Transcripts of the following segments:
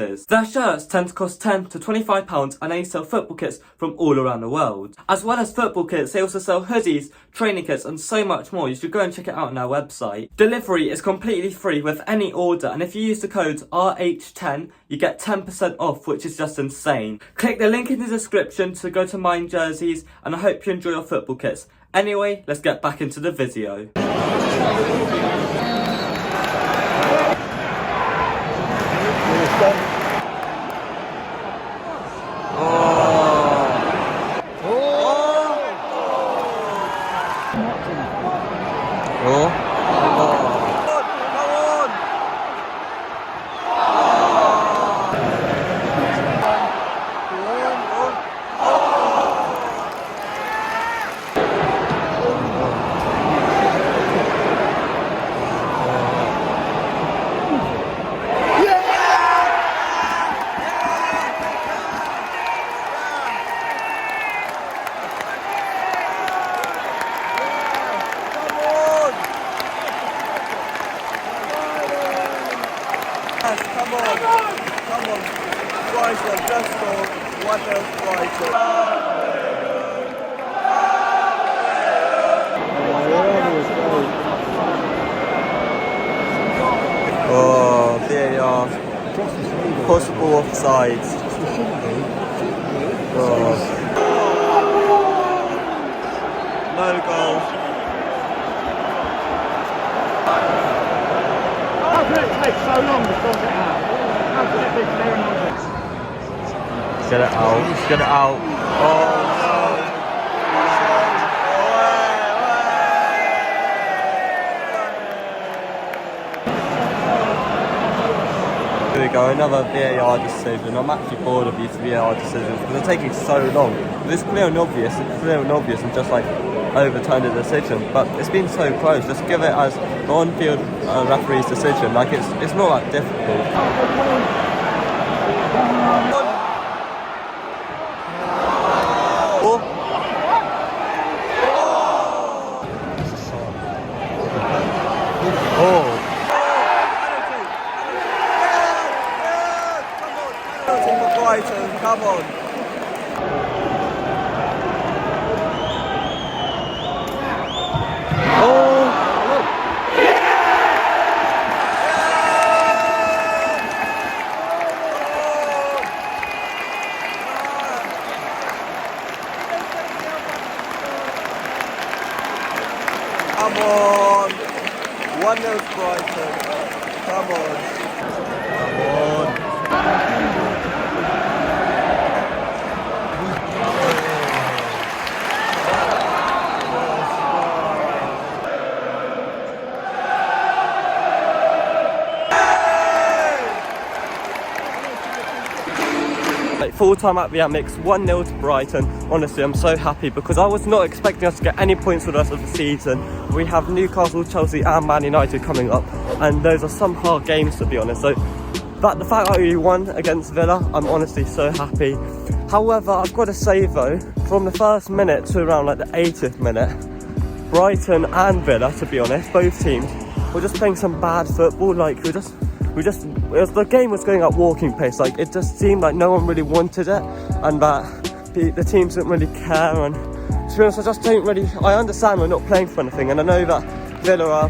prices. Their shirts tend to cost £10 to £25 and they sell football kits from all around the world. As well as football kits, they also sell hoodies, training kits and so much more. You should go and check it out on their website. Delivery is completely free with any order, and if you use the code RH10 you get 10% off, which is just insane. Click the link in the description to go to Mind Jerseys, and I hope you enjoy your football kits. Anyway, let's get back into the video. Come on, Brighton, just scored. What else, Brighton? Oh, VAR. Possible offside. Oh. No goal. How could it take so long to sort it out? How could it be clear and obvious? Get it out. Get it out. Oh no. Here we go, another VAR decision. I'm actually bored of these VAR decisions because they're taking so long. It's clear and obvious and just like overturned a decision, but it's been so close. Just give it as the on-field referee's decision. Like it's not that difficult. Brighton, come on. Come on. 1-0 Brighton. Come on. Come on. Full time at the Amex, 1-0 to Brighton. Honestly, I'm so happy because I was not expecting us to get any points for the rest of the season. We have Newcastle, Chelsea and Man United coming up, and those are some hard games to be honest. So, but the fact that we won against Villa, I'm honestly so happy. However, I've got to say though, from the first minute to around like the 80th minute, Brighton and Villa, to be honest, both teams were just playing some bad football. Like the game was going at walking pace. Like it just seemed like no one really wanted it, and that the teams didn't really care. And to be honest, I just don't really. I understand we're not playing for anything, and I know that Villa are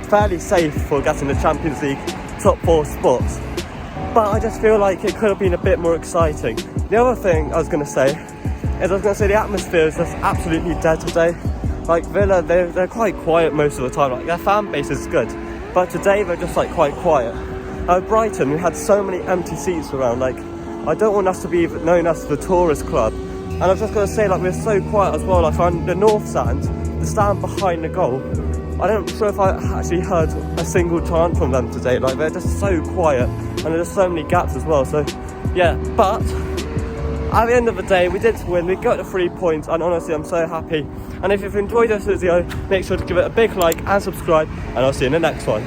fairly safe for getting the Champions League top 4 spots. But I just feel like it could have been a bit more exciting. The other thing I was going to say is the atmosphere is just absolutely dead today. Like Villa, they're quite quiet most of the time. Like their fan base is good, but today they're just like quite quiet. Brighton, we had so many empty seats around. Like I don't want us to be known as the tourist club. And I was just going to say, like we're so quiet as well. Like on the north stand, the stand behind the goal, I don't know if I actually heard a single chant from them today. Like they're just so quiet, and there's so many gaps as well. So yeah, but at the end of the day, we did win. We got the 3 points, and honestly, I'm so happy. And if you've enjoyed this video, make sure to give it a big like and subscribe, and I'll see you in the next one.